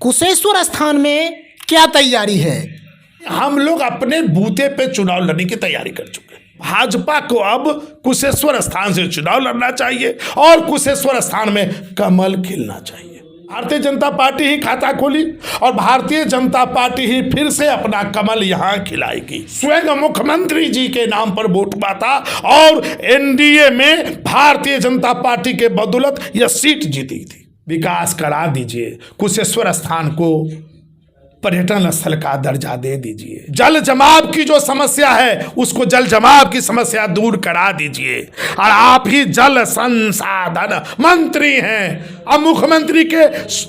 कुशेश्वर स्थान में क्या तैयारी है? हम लोग अपने बूते पे चुनाव लड़ने की तैयारी कर चुके हैं। भाजपा को अब कुशेश्वर स्थान से चुनाव लड़ना चाहिए और कुशेश्वर स्थान में कमल खिलना चाहिए। भारतीय जनता पार्टी ही खाता खोली और भारतीय जनता पार्टी ही फिर से अपना कमल यहाँ खिलाएगी। स्वयं मुख्यमंत्री जी के नाम पर वोट पाता और एनडीए में भारतीय जनता पार्टी के बदौलत यह सीट जीती थी। विकास करा दीजिए, कुशेश्वर स्थान को पर्यटन स्थल का दर्जा दे दीजिए। जल जमाव की जो समस्या है उसको जल जमाव की समस्या दूर करा दीजिए। और आप ही जल संसाधन मंत्री हैं, अब मुख्यमंत्री के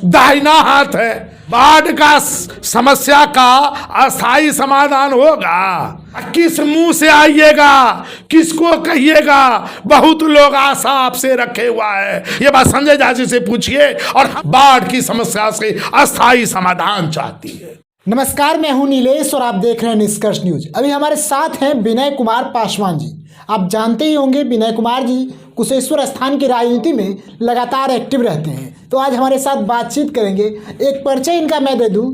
दाहिना हाथ है। बाढ़ का समस्या का अस्थायी समाधान होगा। किस मुंह से आइएगा, किसको कहिएगा? बहुत लोग आशा आपसे रखे हुआ है। ये बात संजय झा जी से पूछिए और बाढ़ की समस्या से अस्थायी समाधान चाहती है। नमस्कार, मैं हूं नीलेश और आप देख रहे हैं निष्कर्ष न्यूज। अभी हमारे साथ हैं विनय कुमार पासवान जी। आप जानते ही होंगे विनय कुमार जी कुशेश्वर स्थान की राजनीति में लगातार एक्टिव रहते हैं, तो आज हमारे साथ बातचीत करेंगे। एक परिचय इनका मैं दे दूं,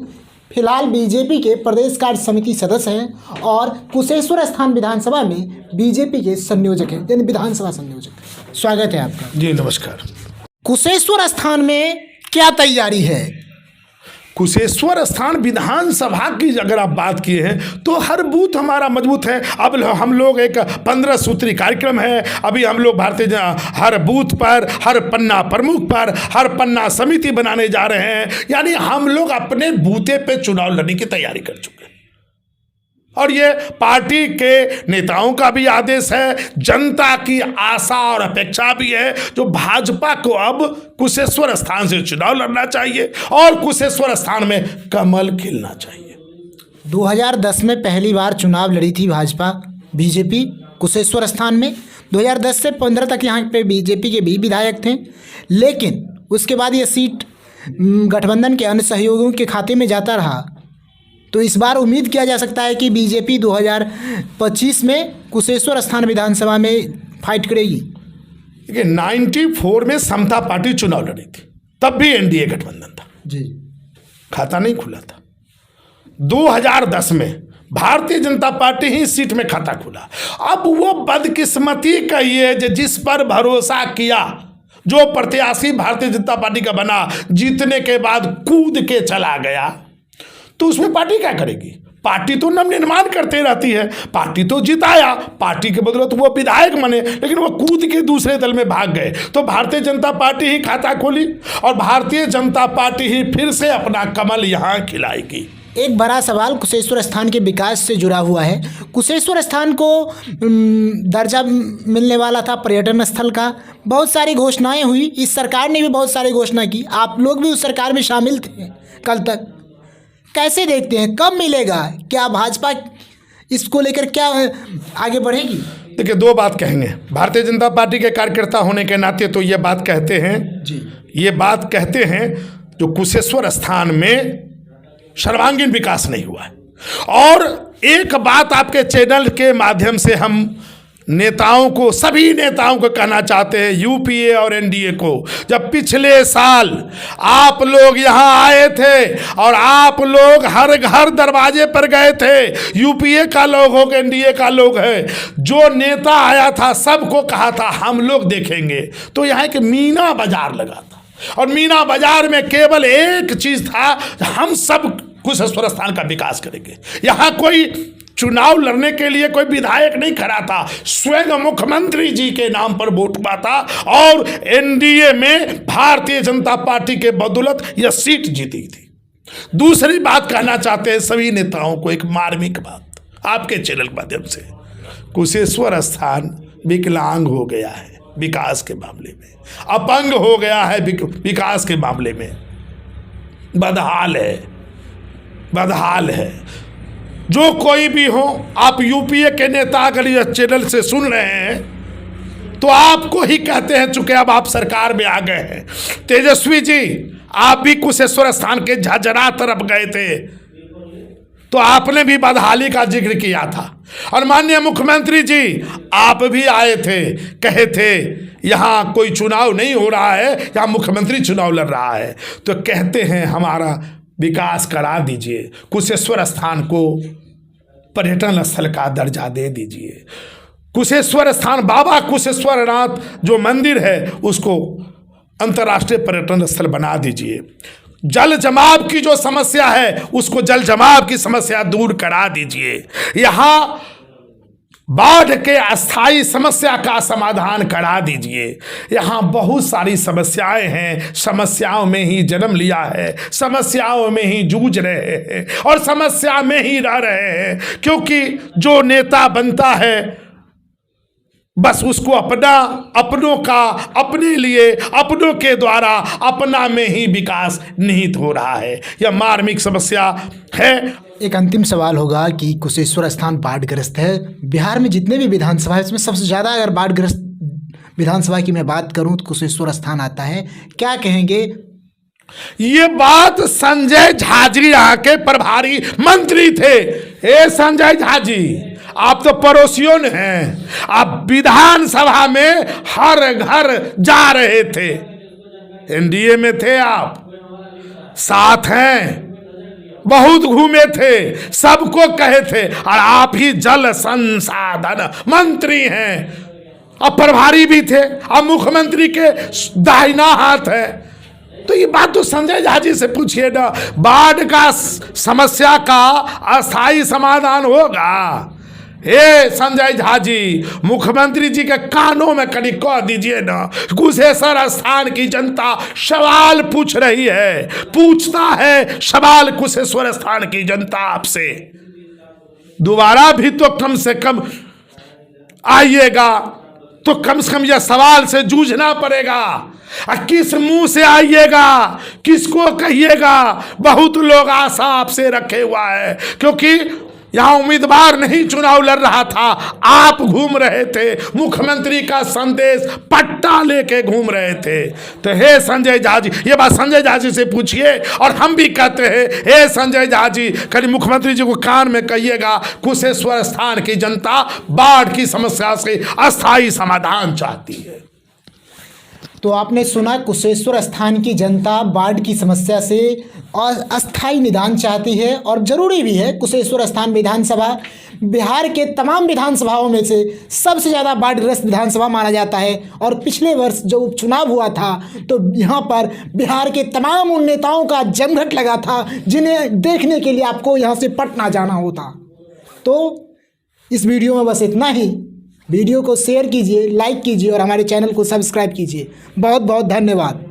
फिलहाल बीजेपी के प्रदेश कार्य समिति सदस्य हैं और कुशेश्वर स्थान विधानसभा में बीजेपी के संयोजक हैं, यानी विधानसभा संयोजक। स्वागत है आपका। जी नमस्कार। कुशेश्वर स्थान में क्या तैयारी है? कुशेश्वर स्थान विधानसभा की अगर आप बात किए हैं तो हर बूथ हमारा मजबूत है। अब हम लोग एक 15 सूत्री कार्यक्रम है। अभी हम लोग भारतीय हर बूथ पर, हर पन्ना प्रमुख पर, हर पन्ना समिति बनाने जा रहे हैं। यानी हम लोग अपने बूते पे चुनाव लड़ने की तैयारी कर चुके हैं और ये पार्टी के नेताओं का भी आदेश है, जनता की आशा और अपेक्षा भी है, जो भाजपा को अब कुशेश्वर स्थान से चुनाव लड़ना चाहिए और कुशेश्वर स्थान में कमल खिलना चाहिए। 2010 में पहली बार चुनाव लड़ी थी भाजपा बीजेपी कुशेश्वर स्थान में। 2010 से 15 तक यहाँ पे बीजेपी के भी विधायक थे, लेकिन उसके बाद ये सीट गठबंधन के अन्य सहयोगियों के खाते में जाता रहा। तो इस बार उम्मीद किया जा सकता है कि बीजेपी 2025 में कुशेश्वर स्थान विधानसभा में फाइट करेगी। देखिए 94 में समता पार्टी चुनाव लड़ी थी, तब भी एनडीए गठबंधन था जी, खाता नहीं खुला था। 2010 में भारतीय जनता पार्टी ही सीट में खाता खुला। अब वो बदकिस्मती कहिए जिस पर भरोसा किया, जो प्रत्याशी भारतीय जनता पार्टी का बना, जीतने के बाद कूद के चला गया, तो उसमें पार्टी क्या करेगी? पार्टी तो नवनिर्माण करते रहती है। पार्टी तो जिताया, पार्टी के बदौलत वो विधायक बने, लेकिन वो कूद के दूसरे दल में भाग गए। तो भारतीय जनता पार्टी ही खाता खोली और भारतीय जनता पार्टी ही फिर से अपना कमल यहाँ खिलाएगी। एक बड़ा सवाल कुशेश्वर स्थान के विकास से जुड़ा हुआ है। कुशेश्वर स्थान को दर्जा मिलने वाला था पर्यटन स्थल का। बहुत सारी घोषणाएं हुई, इस सरकार ने भी बहुत सारी घोषणा की, आप लोग भी उस सरकार में शामिल थे कल तक। कैसे देखते हैं, कब मिलेगा? क्या भाजपा इसको लेकर क्या आगे बढ़ेगी? देखिए दो बात कहेंगे। भारतीय जनता पार्टी के कार्यकर्ता होने के नाते तो ये बात कहते हैं जी, ये बात कहते हैं जो कुशेश्वर स्थान में सर्वांगीण विकास नहीं हुआ है। और एक बात आपके चैनल के माध्यम से हम नेताओं को, सभी नेताओं को कहना चाहते हैं, यूपीए और एनडीए को, जब पिछले साल आप लोग यहाँ आए थे और आप लोग हर घर दरवाजे पर गए थे, यूपीए का लोग हो कि एनडीए का लोग है, जो नेता आया था सबको कहा था हम लोग देखेंगे। तो यहाँ एक मीना बाजार लगा था और मीना बाजार में केवल एक चीज था, हम सब कुशेश्वर स्थान का विकास करेंगे। यहाँ कोई चुनाव लड़ने के लिए कोई विधायक नहीं खड़ा था, स्वयं मुख्यमंत्री जी के नाम पर वोट पाता और एनडीए में भारतीय जनता पार्टी के बदौलत यह सीट जीती थी। दूसरी बात कहना चाहते हैं सभी नेताओं को, एक मार्मिक बात आपके चैनल के माध्यम से, कुशेश्वर स्थान विकलांग हो गया है विकास के मामले में, अपंग हो गया है विकास के मामले में, बदहाल है। जो कोई भी हो, आप यूपीए के नेता अगर यह चैनल से सुन रहे हैं तो आपको ही कहते हैं, चूंकि अब आप सरकार में आ गए हैं। तेजस्वी जी, आप भी कुशेश्वर स्थान के झज्जरा तरफ गए थे तो आपने भी बदहाली का जिक्र किया था और माननीय मुख्यमंत्री जी आप भी आए थे, कहे थे यहाँ कोई चुनाव नहीं हो रहा है, यहाँ मुख्यमंत्री चुनाव लड़ रहा है। तो कहते हैं हमारा विकास करा दीजिए, कुशेश्वर स्थान को पर्यटन स्थल का दर्जा दे दीजिए। कुशेश्वर स्थान, बाबा कुशेश्वरनाथ जो मंदिर है उसको अंतर्राष्ट्रीय पर्यटन स्थल बना दीजिए। जल जमाव की जो समस्या है उसको जल जमाव की समस्या दूर करा दीजिए। यहाँ बाढ़ के अस्थायी समस्या का समाधान करा दीजिए। यहाँ बहुत सारी समस्याएं हैं, समस्याओं में ही जन्म लिया है, समस्याओं में ही जूझ रहे हैं और समस्या में ही रह रहे हैं, क्योंकि जो नेता बनता है बस उसको अपनों का, अपने लिए, अपनों के द्वारा अपना में ही विकास निहित हो रहा है। यह मार्मिक समस्या है। एक अंतिम सवाल होगा कि कुशेश्वर स्थान बाढ़ग्रस्त है। बिहार में जितने भी विधानसभा है उसमें सबसे ज़्यादा अगर बाढ़ग्रस्त विधानसभा की मैं बात करूं तो कुशेश्वर स्थान आता है। क्या कहेंगे? ये बात संजय झा जी यहाँ के प्रभारी मंत्री थे। ए संजय झा जी, आप तो पड़ोसियों हैं, आप विधानसभा में हर घर जा रहे थे, एनडीए में थे, आप साथ हैं, बहुत घूमे थे, सबको कहे थे, और आप ही जल संसाधन मंत्री हैं, अब प्रभारी भी थे, अब मुख्यमंत्री के दाहिना हाथ है। तो ये बात तो संजय झा जी से पूछिए ना। बाढ़ का समस्या का अस्थायी समाधान होगा। हे संजय झा जी, मुख्यमंत्री जी के कानों में कहीं कह दीजिए ना, कुशेश्वर स्थान की जनता सवाल पूछ रही है, पूछता है सवाल कुशेश्वर स्थान की जनता आपसे। दोबारा भी तो कम से कम आइएगा, तो कम से कम यह सवाल से जूझना पड़ेगा। किस मुंह से आइएगा, किसको कहिएगा? बहुत लोग आशा आपसे रखे हुआ है, क्योंकि यहाँ उम्मीदवार नहीं चुनाव लड़ रहा था, आप घूम रहे थे, मुख्यमंत्री का संदेश पट्टा लेके घूम रहे थे। तो हे संजय झा जी, ये बात संजय झा जी से पूछिए। और हम भी कहते हैं, हे संजय झा जी, कहीं मुख्यमंत्री जी को कान में कहिएगा, कुशेश्वर स्थान की जनता बाढ़ की समस्या से अस्थायी समाधान चाहती है। तो आपने सुना, कुशेश्वर स्थान की जनता बाढ़ की समस्या से अस्थायी निदान चाहती है, और ज़रूरी भी है। कुशेश्वर स्थान विधानसभा बिहार के तमाम विधानसभाओं में से सबसे ज़्यादा बाढ़ग्रस्त विधानसभा माना जाता है। और पिछले वर्ष जो उपचुनाव हुआ था तो यहाँ पर बिहार के तमाम उन नेताओं का जमघट लगा था, जिन्हें देखने के लिए आपको यहाँ से पटना जाना होता। तो इस वीडियो में बस इतना ही। वीडियो को शेयर कीजिए, लाइक कीजिए और हमारे चैनल को सब्सक्राइब कीजिए। बहुत बहुत धन्यवाद।